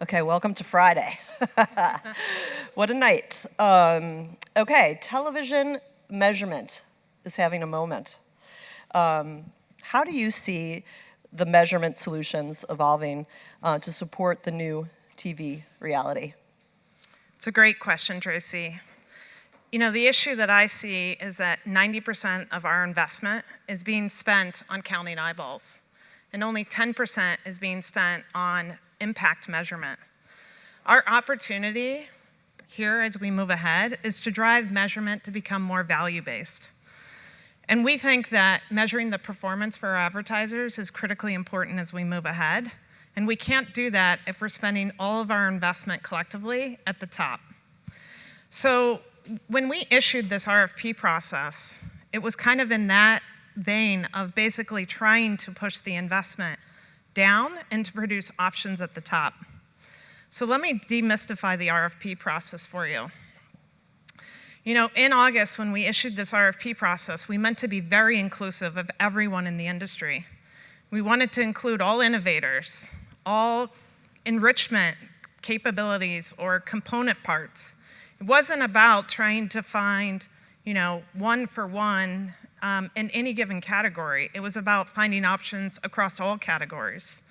Okay, welcome to Friday. What a night. Okay, television measurement is having a moment. How do you see the measurement solutions evolving to support the new TV reality? It's a great question, Tracy. You know, the issue that I see is that 90% of our investment is being spent on counting eyeballs, and only 10% is being spent on impact measurement. Our opportunity here as we move ahead is to drive measurement to become more value-based. And we think that measuring the performance for our advertisers is critically important as we move ahead. And we can't do that if we're spending all of our investment collectively at the top. So when we issued this RFP process, it was kind of in that vein of basically trying to push the investment down and to produce options at the top. So let me demystify the RFP process for you. You know, in August, when we issued this RFP process, we meant to be very inclusive of everyone in the industry. We wanted to include all innovators, all enrichment capabilities or component parts. It wasn't about trying to find, you know, one for one in any given category. It was about finding options across all categories.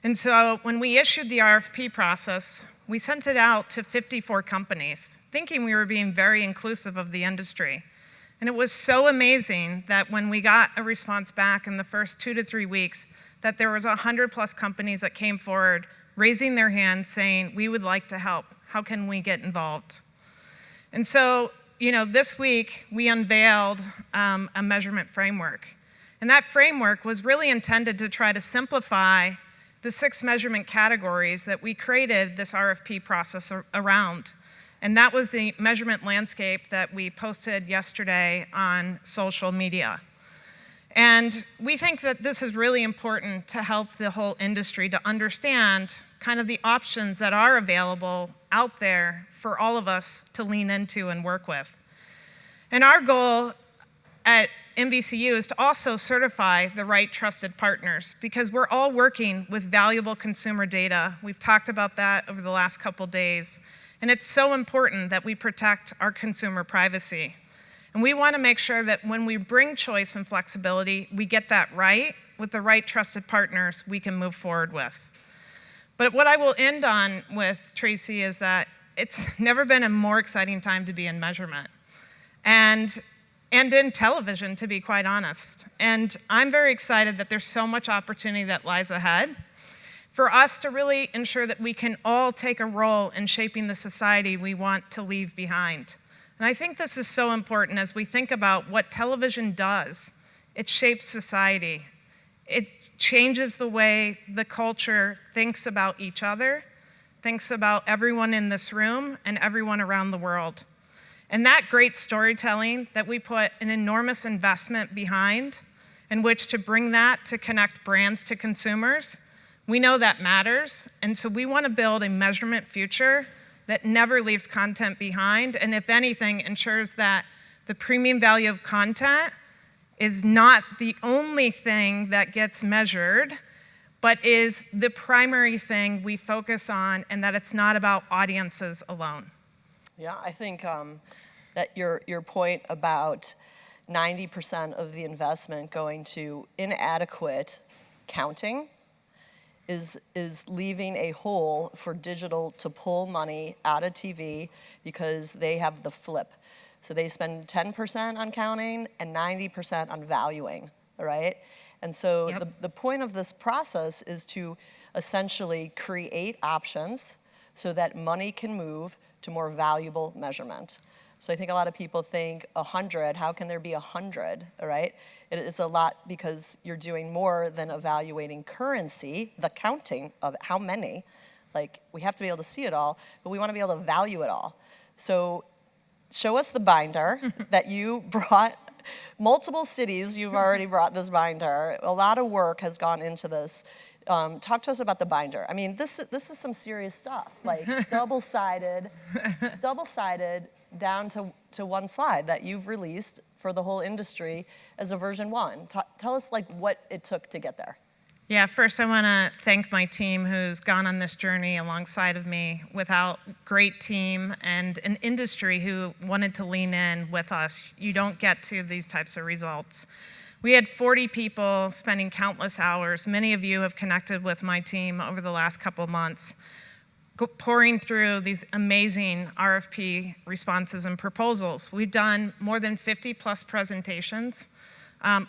And so when we issued the RFP process, we sent it out to 54 companies, thinking we were being very inclusive of the industry. And it was so amazing that when we got a response back in the first 2 to 3 weeks, that there was 100+ companies that came forward, raising their hands saying, we would like to help. How can we get involved? And so, you know, this week we unveiled a measurement framework. And that framework was really intended to try to simplify the 6 measurement categories that we created this RFP process around. And that was the measurement landscape that we posted yesterday on social media. And we think that this is really important to help the whole industry to understand kind of the options that are available out there for all of us to lean into and work with. And our goal at NBCU is to also certify the right trusted partners, because we're all working with valuable consumer data. We've talked about that over the last couple days. And it's so important that we protect our consumer privacy. And we want to make sure that when we bring choice and flexibility, we get that right with the right trusted partners we can move forward with. But what I will end on with, Tracy, is that it's never been a more exciting time to be in measurement. And in television, to be quite honest. And I'm very excited that there's so much opportunity that lies ahead for us to really ensure that we can all take a role in shaping the society we want to leave behind. And I think this is so important as we think about what television does. It shapes society. It changes the way the culture thinks about each other, thinks about everyone in this room and everyone around the world. And that great storytelling that we put an enormous investment behind, in which to bring that to connect brands to consumers, we know that matters. And so we want to build a measurement future that never leaves content behind, and if anything, ensures that the premium value of content is not the only thing that gets measured, but is the primary thing we focus on, and that it's not about audiences alone. Yeah, I think that your point about 90% of the investment going to inadequate counting is leaving a hole for digital to pull money out of TV, because they have the flip. So they spend 10% on counting and 90% on valuing, all right? And so the point of this process is to essentially create options so that money can move to more valuable measurement. So I think a lot of people think 100, how can there be 100, all right? It's a lot, because you're doing more than evaluating currency, the counting of how many. Like, we have to be able to see it all, but we want to be able to value it all. So show us the binder that you brought. Multiple cities, you've already brought this binder. A lot of work has gone into this. Talk to us about the binder. I mean, this is some serious stuff, like double-sided down to one slide that you've released for the whole industry as a version 1. Tell us like what it took to get there. Yeah, first I want to thank my team who's gone on this journey alongside of me. Without great team and an industry who wanted to lean in with us, you don't get to these types of results. We had 40 people spending countless hours. Many of you have connected with my team over the last couple of months, pouring through these amazing RFP responses and proposals. We've done more than 50 plus presentations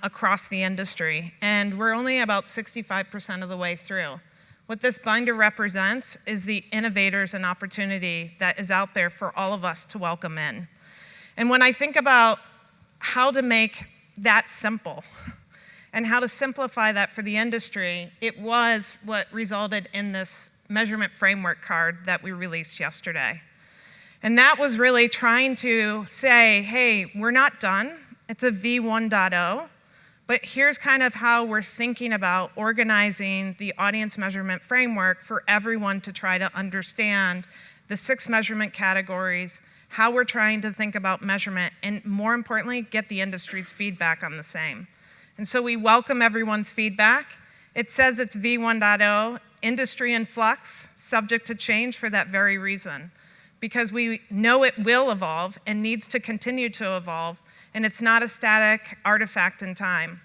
across the industry, and we're only about 65% of the way through. What this binder represents is the innovators and opportunity that is out there for all of us to welcome in. And when I think about how to make that simple and how to simplify that for the industry, it was what resulted in this measurement framework card that we released yesterday. And that was really trying to say, hey, we're not done. It's a V1.0, but here's kind of how we're thinking about organizing the audience measurement framework for everyone to try to understand the 6 measurement categories, how we're trying to think about measurement, and more importantly, get the industry's feedback on the same. And so we welcome everyone's feedback. It says it's V1.0, industry in flux, subject to change for that very reason, because we know it will evolve and needs to continue to evolve, and it's not a static artifact in time.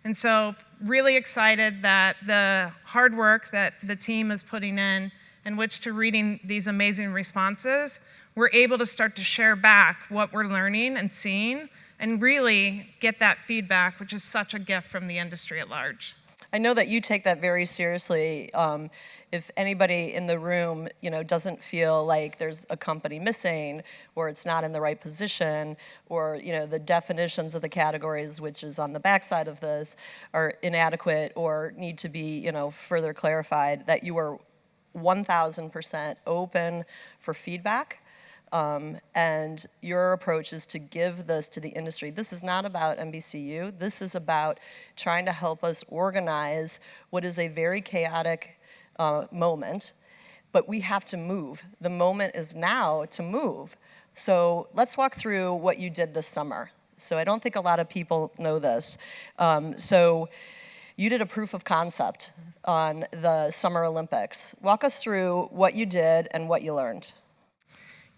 And so really excited that the hard work that the team is putting in which to reading these amazing responses, we're able to start to share back what we're learning and seeing and really get that feedback, which is such a gift from the industry at large. I know that you take that very seriously. If anybody in the room, doesn't feel like there's a company missing, or it's not in the right position, or the definitions of the categories, which is on the backside of this, are inadequate or need to be, further clarified, that you are 1,000% open for feedback. And your approach is to give this to the industry. This is not about NBCU. This is about trying to help us organize what is a very chaotic moment, but we have to move. The moment is now to move. So let's walk through what you did this summer. So I don't think a lot of people know this. So you did a proof of concept on the Summer Olympics. Walk us through what you did and what you learned.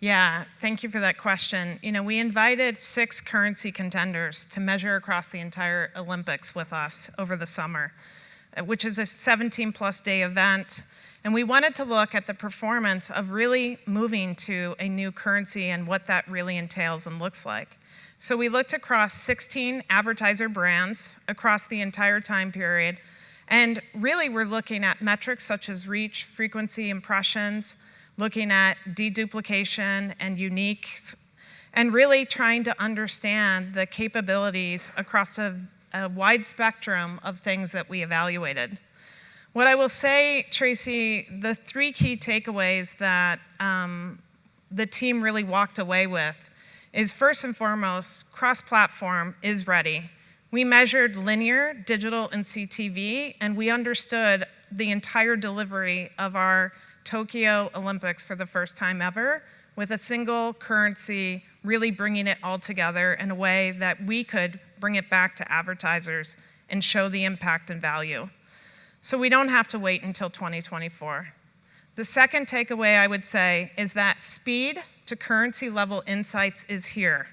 Yeah, thank you for that question. We invited 6 currency contenders to measure across the entire Olympics with us over the summer, which is a 17-plus day event. And we wanted to look at the performance of really moving to a new currency and what that really entails and looks like. So we looked across 16 advertiser brands across the entire time period. And really we're looking at metrics such as reach, frequency, impressions, looking at deduplication and uniques, and really trying to understand the capabilities across a wide spectrum of things that we evaluated. What I will say, Tracey, the 3 key takeaways that the team really walked away with is, first and foremost, cross-platform is ready. We measured linear, digital, and CTV, and we understood the entire delivery of our Tokyo Olympics for the first time ever, with a single currency, really bringing it all together in a way that we could bring it back to advertisers and show the impact and value. So we don't have to wait until 2024. The second takeaway I would say is that speed to currency level insights is here.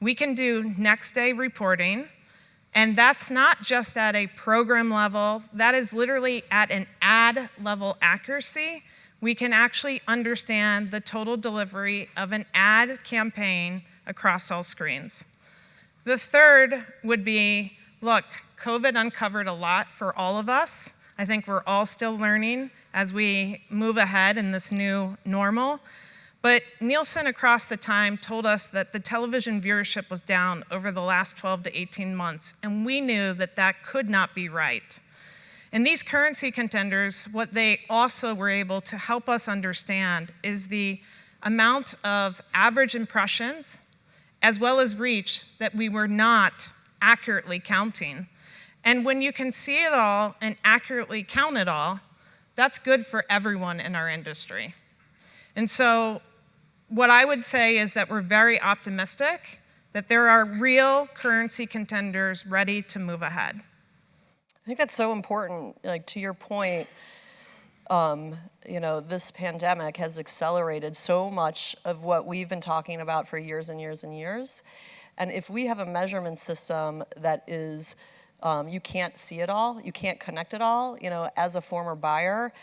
We can do next day reporting, and that's not just at a program level, that is literally at an ad level accuracy. We can actually understand the total delivery of an ad campaign across all screens. The third would be, look, COVID uncovered a lot for all of us. I think we're all still learning as we move ahead in this new normal. But Nielsen across the time told us that the television viewership was down over the last 12 to 18 months, and we knew that that could not be right. And these currency contenders, what they also were able to help us understand is the amount of average impressions as well as reach that we were not accurately counting. And when you can see it all and accurately count it all, that's good for everyone in our industry. And so what I would say is that we're very optimistic that there are real currency contenders ready to move ahead. think that's so important. Like, to your point, this pandemic has accelerated so much of what we've been talking about for years and years and years. And if we have a measurement system that is, you can't see it all, you can't connect it all, as a former buyer,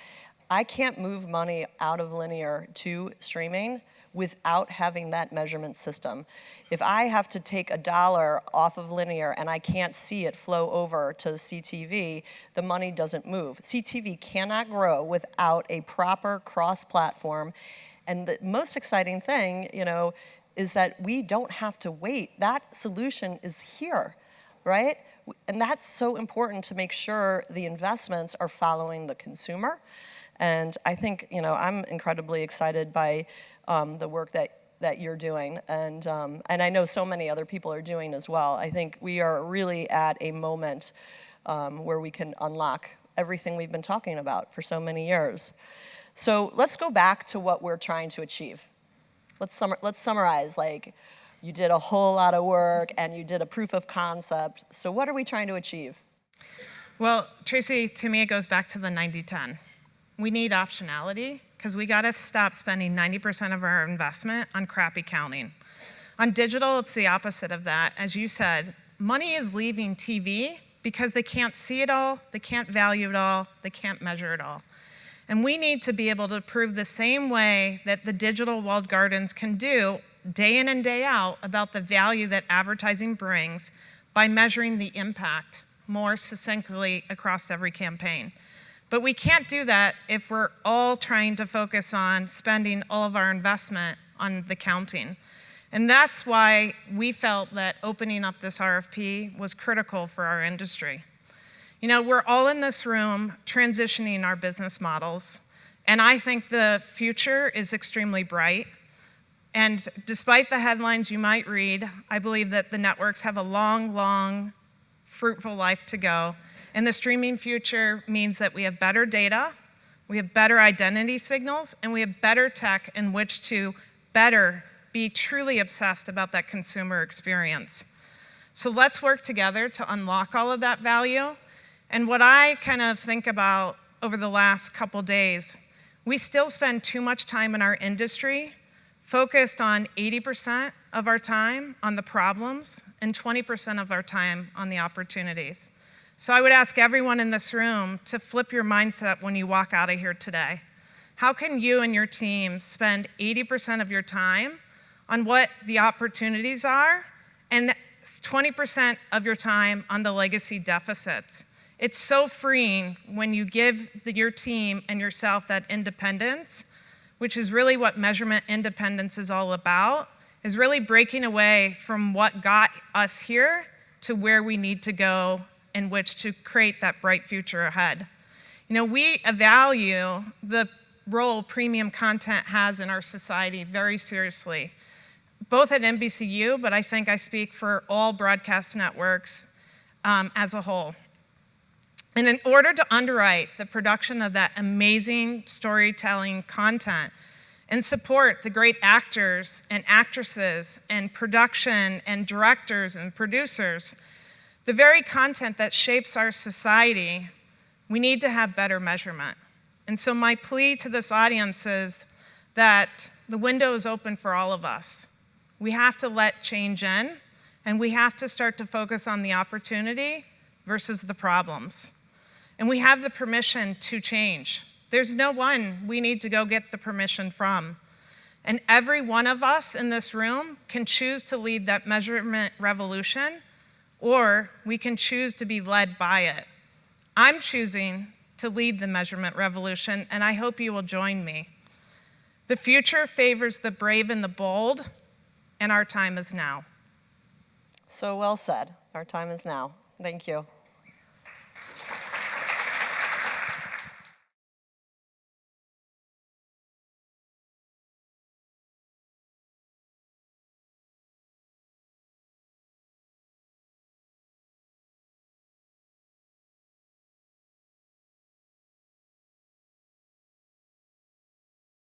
I can't move money out of linear to streaming without having that measurement system. If I have to take $1 off of linear and I can't see it flow over to CTV, the money doesn't move. CTV cannot grow without a proper cross-platform. And the most exciting thing, is that we don't have to wait. That solution is here, right? And that's so important to make sure the investments are following the consumer. And I think, I'm incredibly excited by the work that you're doing, and I know so many other people are doing as well. I think we are really at a moment where we can unlock everything we've been talking about for so many years. So let's go back to what we're trying to achieve. Let's summarize. Like, you did a whole lot of work and you did a proof of concept. So what are we trying to achieve? Well, Tracey, to me, it goes back to the 90-10. We need optionality, because we got to stop spending 90% of our investment on crappy counting. On digital, it's the opposite of that. As you said, money is leaving TV because they can't see it all, they can't value it all, they can't measure it all. And we need to be able to prove the same way that the digital walled gardens can do day in and day out about the value that advertising brings by measuring the impact more succinctly across every campaign. But we can't do that if we're all trying to focus on spending all of our investment on the counting. And that's why we felt that opening up this RFP was critical for our industry. We're all in this room transitioning our business models, and I think the future is extremely bright. And despite the headlines you might read, I believe that the networks have a long, long, fruitful life to go. And the streaming future means that we have better data, we have better identity signals, and we have better tech in which to better be truly obsessed about that consumer experience. So let's work together to unlock all of that value. And what I kind of think about over the last couple days, we still spend too much time in our industry focused on 80% of our time on the problems and 20% of our time on the opportunities. So I would ask everyone in this room to flip your mindset when you walk out of here today. How can you and your team spend 80% of your time on what the opportunities are and 20% of your time on the legacy deficits? It's so freeing when you give your team and yourself that independence, which is really what measurement independence is all about, is really breaking away from what got us here to where we need to go in which to create that bright future ahead. We value the role premium content has in our society very seriously, both at NBCU, but I think I speak for all broadcast networks as a whole. And in order to underwrite the production of that amazing storytelling content and support the great actors and actresses and production and directors and producers, the very content that shapes our society, we need to have better measurement. And so my plea to this audience is that the window is open for all of us. We have to let change in, and we have to start to focus on the opportunity versus the problems. And we have the permission to change. There's no one we need to go get the permission from. And every one of us in this room can choose to lead that measurement revolution, or we can choose to be led by it. I'm choosing to lead the measurement revolution, and I hope you will join me. The future favors the brave and the bold, and our time is now. So well said. Our time is now. Thank you.